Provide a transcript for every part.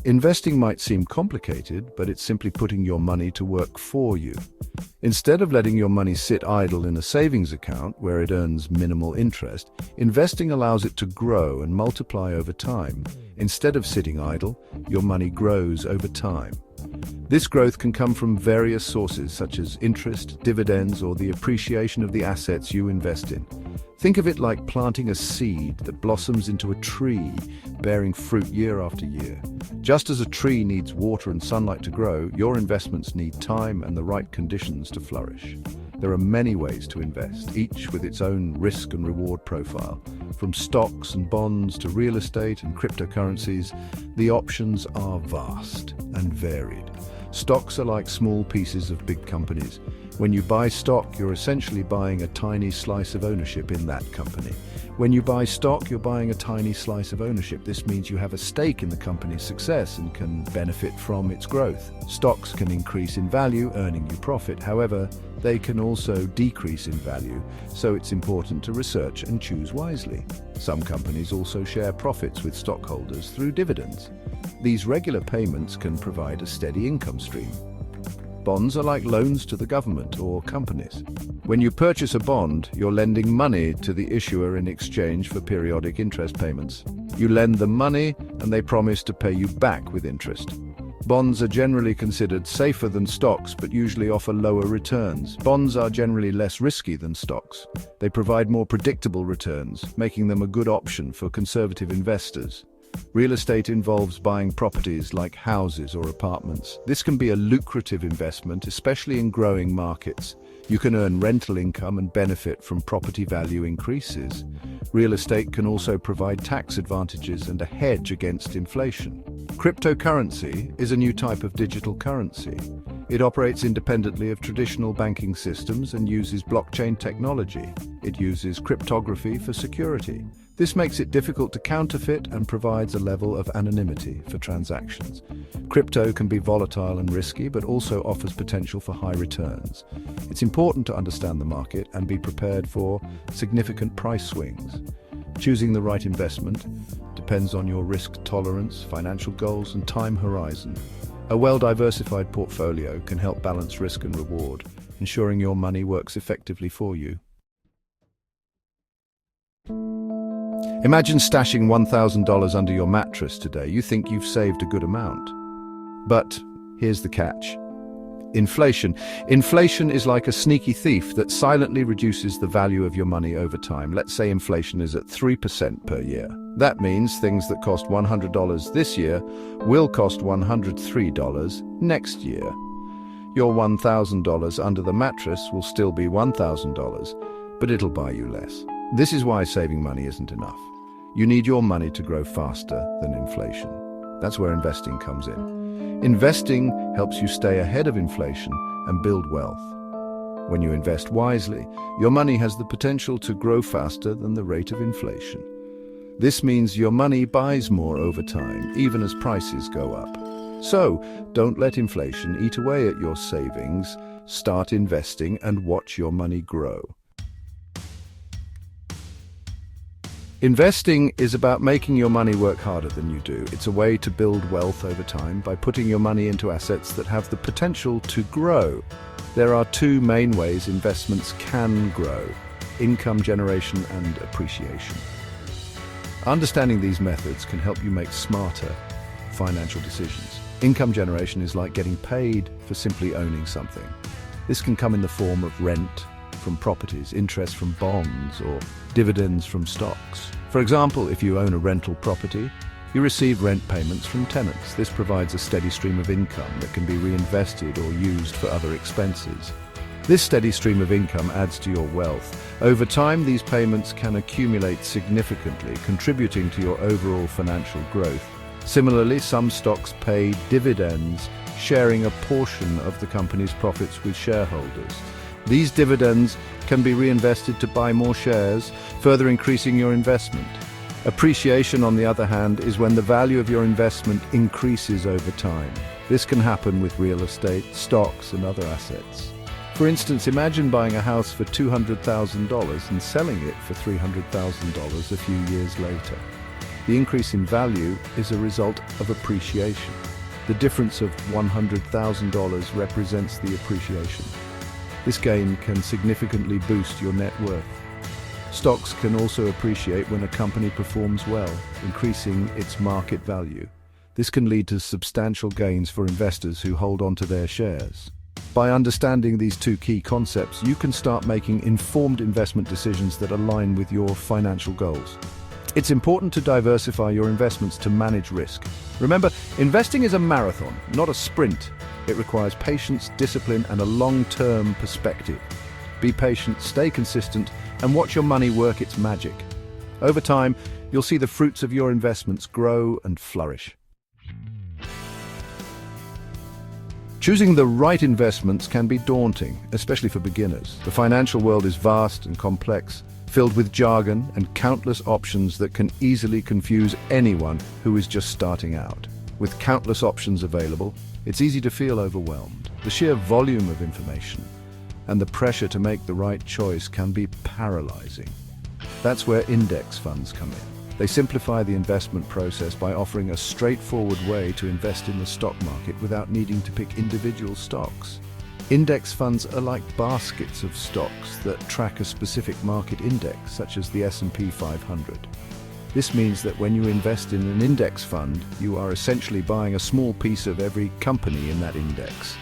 Investing might seem complicated, but it's simply putting your money to work for you. Instead of letting your money sit idle in a savings account where it earns minimal interest, investing allows it to grow and multiply over time. Instead of sitting idle, your money grows over time. This growth can come from various sources such as interest, dividends, or the appreciation of the assets you invest in. Think of it like planting a seed that blossoms into a tree, bearing fruit year after year. Just as a tree needs water and sunlight to grow, your investments need time and the right conditions to flourish. There are many ways to invest, each with its own risk and reward profile. From stocks and bonds to real estate and cryptocurrencies, the options are vast and varied. Stocks are like small pieces of big companies. When you buy stock, you're essentially buying a tiny slice of ownership in that company. When you buy stock, you're buying a tiny slice of ownership. This means you have a stake in the company's success and can benefit from its growth. Stocks can increase in value, earning you profit. However, they can also decrease in value, so it's important to research and choose wisely. Some companies also share profits with stockholders through dividends. These regular payments can provide a steady income stream. Bonds are like loans to the government or companies. When you purchase a bond, you're lending money to the issuer in exchange for periodic interest payments. You lend them money and they promise to pay you back with interest. Bonds are generally considered safer than stocks but usually offer lower returns. Bonds are generally less risky than stocks. They provide more predictable returns, making them a good option for conservative investors. Real estate involves buying properties like houses or apartments. This can be a lucrative investment, especially in growing markets. You can earn rental income and benefit from property value increases. Real estate can also provide tax advantages and a hedge against inflation. Cryptocurrency is a new type of digital currency. It operates independently of traditional banking systems and uses blockchain technology. It uses cryptography for security. This makes it difficult to counterfeit and provides a level of anonymity for transactions. Crypto can be volatile and risky, but also offers potential for high returns. It's important to understand the market and be prepared for significant price swings. Choosing the right investment depends on your risk tolerance, financial goals, and time horizon. A well-diversified portfolio can help balance risk and reward, ensuring your money works effectively for you. Imagine stashing $1,000 under your mattress today. You think you've saved a good amount. But here's the catch. Inflation. Inflation is like a sneaky thief that silently reduces the value of your money over time. Let's say inflation is at 3% per year. That means things that cost $100 this year will cost $103 next year. Your $1,000 under the mattress will still be $1,000, but it'll buy you less. This is why saving money isn't enough. You need your money to grow faster than inflation. That's where investing comes in. Investing helps you stay ahead of inflation and build wealth. When you invest wisely, your money has the potential to grow faster than the rate of inflation. This means your money buys more over time, even as prices go up. So, don't let inflation eat away at your savings. Start investing and watch your money grow. Investing is about making your money work harder than you do. It's a way to build wealth over time by putting your money into assets that have the potential to grow. There are two main ways investments can grow: income generation and appreciation. Understanding these methods can help you make smarter financial decisions. Income generation is like getting paid for simply owning something. This can come in the form of rent from properties, interest from bonds, or dividends from stocks. For example, if you own a rental property, you receive rent payments from tenants. This provides a steady stream of income that can be reinvested or used for other expenses. This steady stream of income adds to your wealth. Over time, these payments can accumulate significantly, contributing to your overall financial growth. Similarly, some stocks pay dividends, sharing a portion of the company's profits with shareholders. These dividends can be reinvested to buy more shares, further increasing your investment. Appreciation, on the other hand, is when the value of your investment increases over time. This can happen with real estate, stocks, and other assets. For instance, imagine buying a house for $200,000 and selling it for $300,000 a few years later. The increase in value is a result of appreciation. The difference of $100,000 represents the appreciation. This gain can significantly boost your net worth. Stocks can also appreciate when a company performs well, increasing its market value. This can lead to substantial gains for investors who hold on to their shares. By understanding these two key concepts, you can start making informed investment decisions that align with your financial goals. It's important to diversify your investments to manage risk. Remember, investing is a marathon, not a sprint. It requires patience, discipline, and a long-term perspective. Be patient, stay consistent, and watch your money work its magic. Over time, you'll see the fruits of your investments grow and flourish. Choosing the right investments can be daunting, especially for beginners. The financial world is vast and complex, filled with jargon and countless options that can easily confuse anyone who is just starting out. With countless options available, it's easy to feel overwhelmed. The sheer volume of information and the pressure to make the right choice can be paralyzing. That's where index funds come in. They simplify the investment process by offering a straightforward way to invest in the stock market without needing to pick individual stocks. Index funds are like baskets of stocks that track a specific market index, such as the S&P 500. This means that when you invest in an index fund, you are essentially buying a small piece of every company in that index.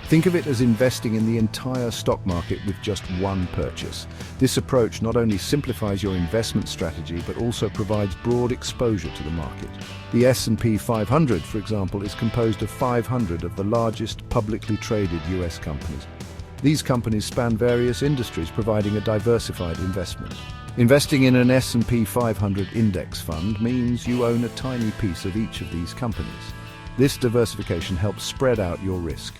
Think of it as investing in the entire stock market with just one purchase. This approach not only simplifies your investment strategy, but also provides broad exposure to the market. The S&P 500, for example, is composed of 500 of the largest publicly traded US companies. These companies span various industries, providing a diversified investment. Investing in an S&P 500 index fund means you own a tiny piece of each of these companies. This diversification helps spread out your risk.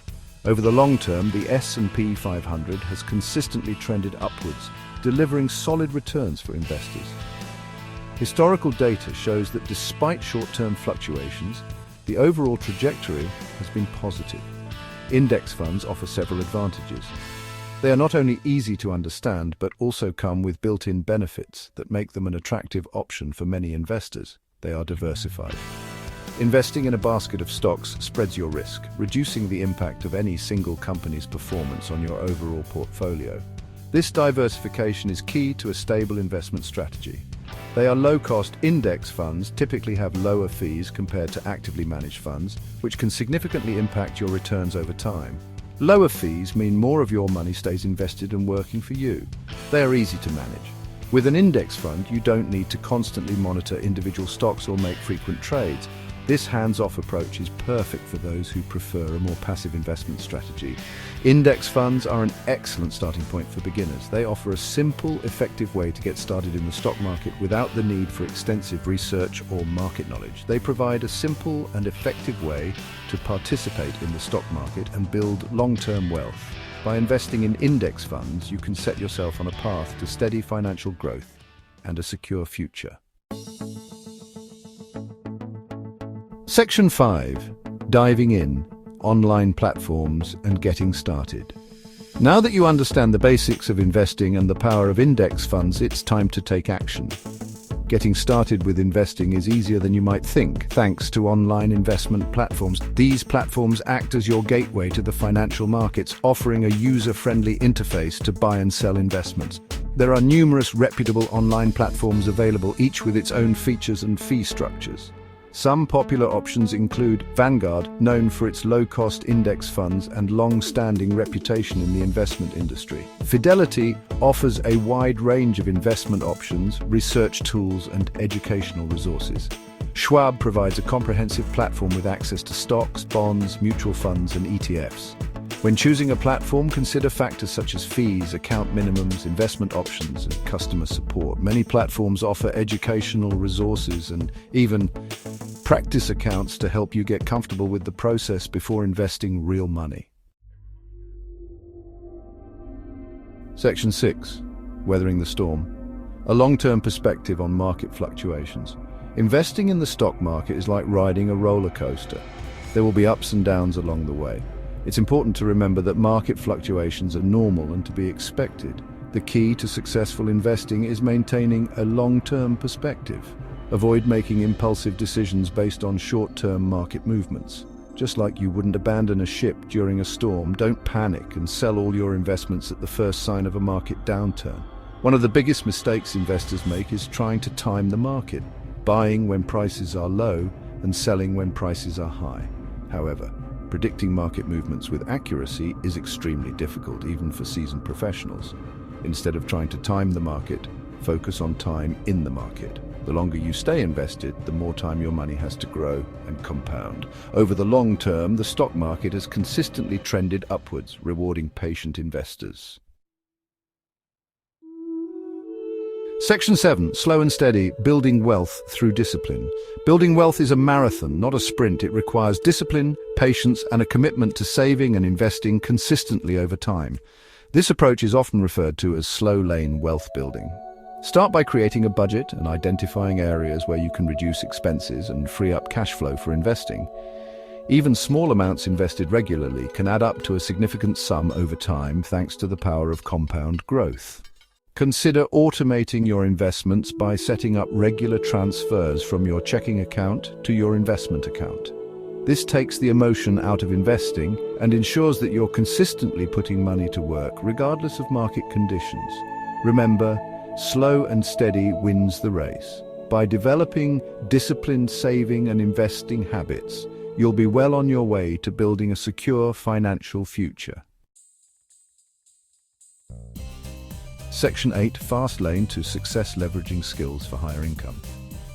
Over the long term, the S&P 500 has consistently trended upwards, delivering solid returns for investors. Historical data shows that despite short-term fluctuations, the overall trajectory has been positive. Index funds offer several advantages. They are not only easy to understand, but also come with built-in benefits that make them an attractive option for many investors. They are diversified. Investing in a basket of stocks spreads your risk, reducing the impact of any single company's performance on your overall portfolio. This diversification is key to a stable investment strategy. They are low-cost index funds, typically have lower fees compared to actively managed funds, which can significantly impact your returns over time. Lower fees mean more of your money stays invested and working for you. They are easy to manage. With an index fund, you don't need to constantly monitor individual stocks or make frequent trades. This hands-off approach is perfect for those who prefer a more passive investment strategy. Index funds are an excellent starting point for beginners. They offer a simple, effective way to get started in the stock market without the need for extensive research or market knowledge. They provide a simple and effective way to participate in the stock market and build long-term wealth. By investing in index funds, you can set yourself on a path to steady financial growth and a secure future. Section 5. Diving in, online platforms and getting started. Now that you understand the basics of investing and the power of index funds, it's time to take action. Getting started with investing is easier than you might think, thanks to online investment platforms. These platforms act as your gateway to the financial markets, offering a user-friendly interface to buy and sell investments. There are numerous reputable online platforms available, each with its own features and fee structures. Some popular options include Vanguard, known for its low-cost index funds and long-standing reputation in the investment industry. Fidelity offers a wide range of investment options, research tools, and educational resources. Schwab provides a comprehensive platform with access to stocks, bonds, mutual funds, and ETFs. When choosing a platform, consider factors such as fees, account minimums, investment options, and customer support. Many platforms offer educational resources and even practice accounts to help you get comfortable with the process before investing real money. Section 6. Weathering the storm. A long-term perspective on market fluctuations. Investing in the stock market is like riding a roller coaster. There will be ups and downs along the way. It's important to remember that market fluctuations are normal and to be expected. The key to successful investing is maintaining a long-term perspective. Avoid making impulsive decisions based on short-term market movements. Just like you wouldn't abandon a ship during a storm, don't panic and sell all your investments at the first sign of a market downturn. One of the biggest mistakes investors make is trying to time the market, buying when prices are low and selling when prices are high. However, predicting market movements with accuracy is extremely difficult, even for seasoned professionals. Instead of trying to time the market, focus on time in the market. The longer you stay invested, the more time your money has to grow and compound. Over the long term, the stock market has consistently trended upwards, rewarding patient investors. Section 7. Slow and steady, building wealth through discipline. Building wealth is a marathon, not a sprint. It requires discipline, patience, and a commitment to saving and investing consistently over time. This approach is often referred to as slow lane wealth building. Start by creating a budget and identifying areas where you can reduce expenses and free up cash flow for investing. Even small amounts invested regularly can add up to a significant sum over time thanks to the power of compound growth. Consider automating your investments by setting up regular transfers from your checking account to your investment account. This takes the emotion out of investing and ensures that you're consistently putting money to work regardless of market conditions. Remember, slow and steady wins the race. By developing disciplined saving and investing habits, you'll be well on your way to building a secure financial future. Section 8. Fast lane to success, leveraging skills for higher income.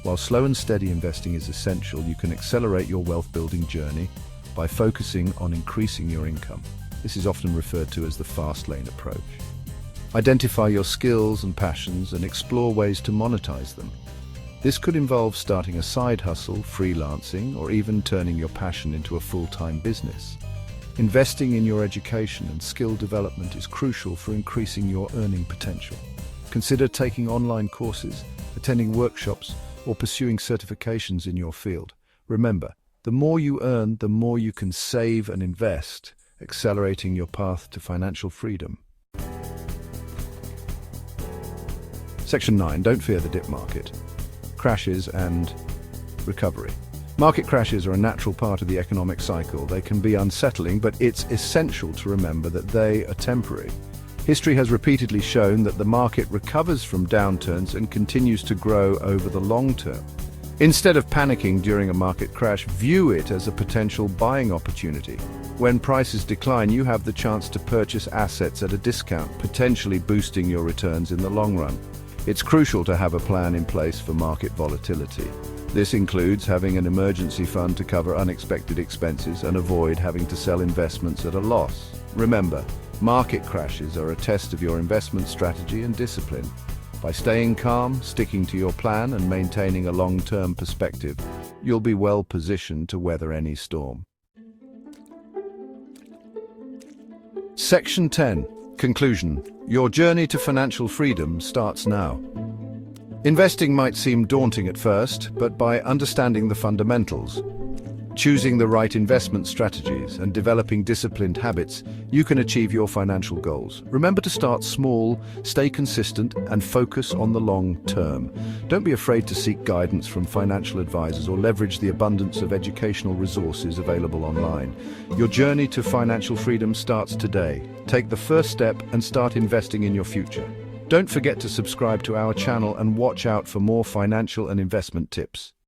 While slow and steady investing is essential, you can accelerate your wealth-building journey by focusing on increasing your income. This is often referred to as the fast lane approach. Identify your skills and passions and explore ways to monetize them. This could involve starting a side hustle, freelancing, or even turning your passion into a full-time business. Investing in your education and skill development is crucial for increasing your earning potential. Consider taking online courses, attending workshops, or pursuing certifications in your field. Remember, the more you earn, the more you can save and invest, accelerating your path to financial freedom. Section 9. Don't fear the dip market. Crashes and recovery. Market crashes are a natural part of the economic cycle. They can be unsettling, but it's essential to remember that they are temporary. History has repeatedly shown that the market recovers from downturns and continues to grow over the long term. Instead of panicking during a market crash, view it as a potential buying opportunity. When prices decline, you have the chance to purchase assets at a discount, potentially boosting your returns in the long run. It's crucial to have a plan in place for market volatility. This includes having an emergency fund to cover unexpected expenses and avoid having to sell investments at a loss. Remember, market crashes are a test of your investment strategy and discipline. By staying calm, sticking to your plan, and maintaining a long-term perspective, you'll be well positioned to weather any storm. Section 10. Conclusion. Your journey to financial freedom starts now. Investing might seem daunting at first, but by understanding the fundamentals, choosing the right investment strategies, and developing disciplined habits, you can achieve your financial goals. Remember to start small, stay consistent, and focus on the long term. Don't be afraid to seek guidance from financial advisors or leverage the abundance of educational resources available online. Your journey to financial freedom starts today. Take the first step and start investing in your future. Don't forget to subscribe to our channel and watch out for more financial and investment tips.